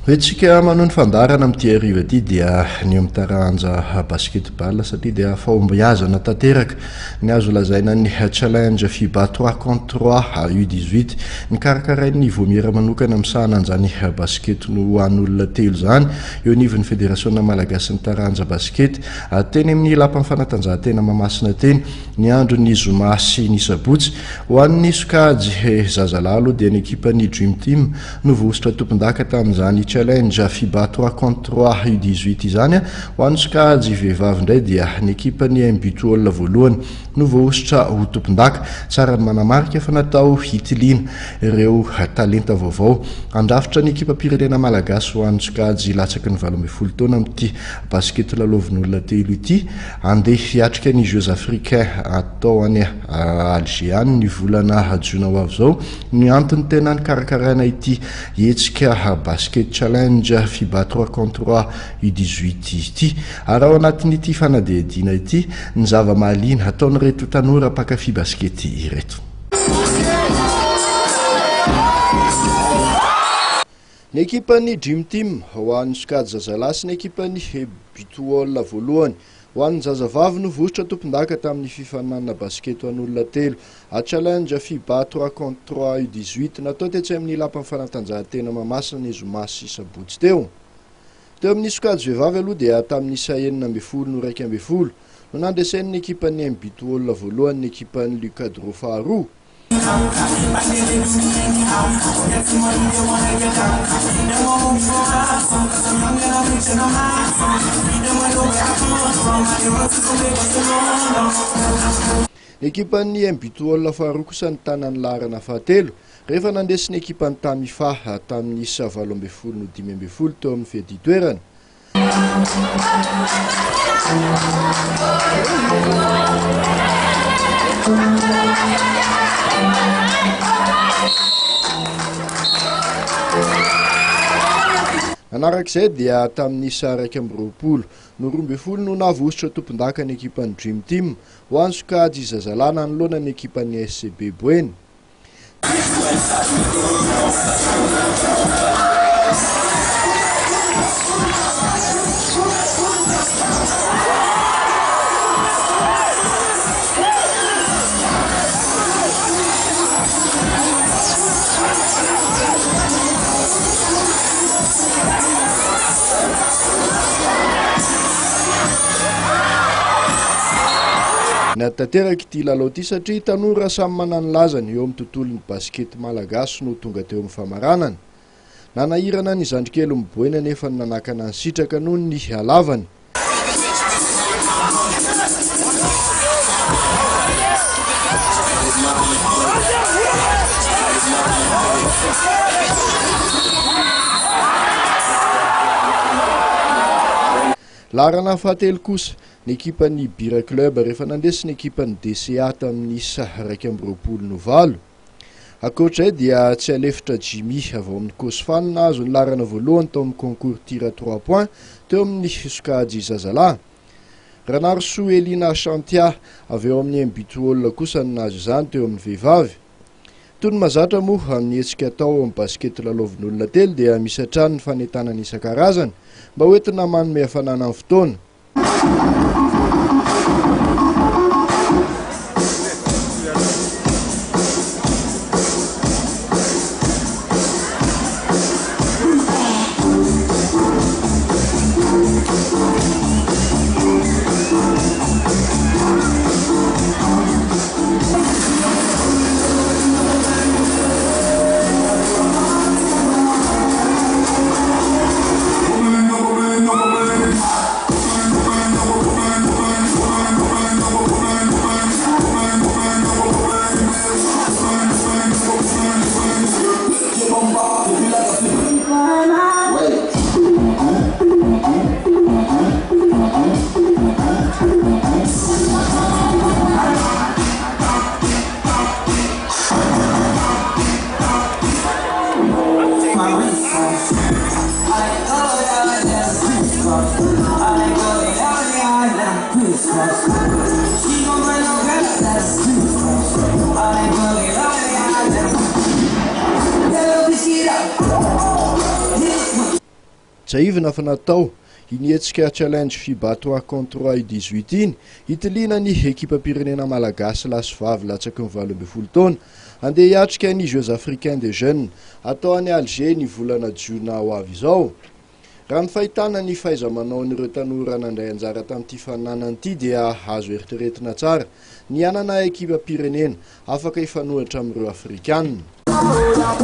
Hoentsika manao ny fandarana amin'ity ariva ity dia ny amin'ny taranja basketball satria dia fahombiazana tanteraka ny azo lazaina ny challenge FIBA 3 contre 3 U18 ny karakarain'ny vomiera manokana amin'sahana an'izany basket no an'olona telo zany eo anivon'ny fédération malagasy ny taranja basket teny amin'ny lapan'ny fanatanjahantena Mahamasina teny ny andro ny zoma sy ny sabotsy ho an'ny sokajy zazalahy aloha dia ny ekipan'ny Dream Team no vosotra tompon-daka tamin'izany challenge FIBA 3 contre 3 U18 izany ho an'ny sokajy vehivavy indray dia ny ekipan'ny Mbitola voalohany no vosotra ho tompon-daka tsara ny manamarika fa natao hitiliana ireo talenta vaovao andrafitra ny ekipa-pirenena malagasy ho an'ny sokajy latsaky ny 12 taona amin'ity basket lalaovin'olona telo ity andeha hiatrika ny Jeux africains atao any Alger any ny volana jona ho avy zao ny antony tena ny karakaraina ity hetsika basket challenge FIBA 3 contre 3 U18 ity ary ao anatin'ity fanadihadiana ity ny zava-mahaliana ataon'ireto tanora mpakafy baskety ireto. Ny ekipan'ny Dream Team ho an'ny sokajy zazalahy sy ny ekipan'ny Mbitola voalohany ho an'ny zazavavy no vosotra tompon-daka tamin'ny fifaninana basket ho an'olona telo challenge FIBA 3 contre 3 U18 natao tetsy amin'ny lapan'ny fanatanjahantena Mahamasina ny zoma sy sabotsy teo amin'ny sokajy vehivavy aloha dia tamin'ny isa 12 no 1-12 no nandresen'ny ekipan'ny Mbitola voalohany ny ekipan'ny Lucadro faharoa ekipan'ny Mbitola faharoa kosa ny tanany larana fahatelo rehefa nandesiny ekipan'ny Tamifa tamin'ny isa 12 no 15 teo amin'ny feditoerana. Anarak'izay dia tamin'ny isa 1-20 no 12 no navosotra tompon-daka ny ekipan'ny Dream Team ho an'ny sokajy zazalahy nanoloana ny ekipan'ny SCB Boeny. Natanteraka ity lalao ity satria tanora samy manana lazany eo amin'ny tontolon'ny basket malagasy no tonga teo amin'ny famaranana. Nanahirana ny zandrikely miboena nefa nanakana ny sitraka noho ny halavany. Larana fahatelo kosa ny ekipan'ny Bira Club rehefa nandesy ny ekipan'ny DCA tamin'ny isa 1-20 akoatr'izay dia tsy alefitra Jimmy avy ao amin'ny Kosfan nahazo ny larana voalohany tao amin'ny concours tir à 3 points teo amin'ny sokajy zazalahy. Ranarso Elina Chantia avy eo amin'ny Mbitola kosa ny nahazo izany teo amin'ny vehivavy. Toy ny mazatra moa amin'ny hetsika atao amin'ny basket lalaovin'olona telo dia misy hatrany ny fanentanana isan-karazany mba hoentina manome hafanana amin'ny fotoana. jaivina fa natao inietsika challenge FIBA 3-3 U18 iny hitiliana ny ekipa-pirenena malagasy lasovavy latsaky ny 18 taona andeha hiatrika ny Jeux africains des jeunes atao any Alger ny volana jiona ho avy izao. Raha ny fahitana ny faiza-manao an'ireo tanora nandray anjara tamin'ity fananan'ity dia azo eritreretina tsara ny anana ekipa-pirenena afaka ifanohitra amin'ireo afrikanina.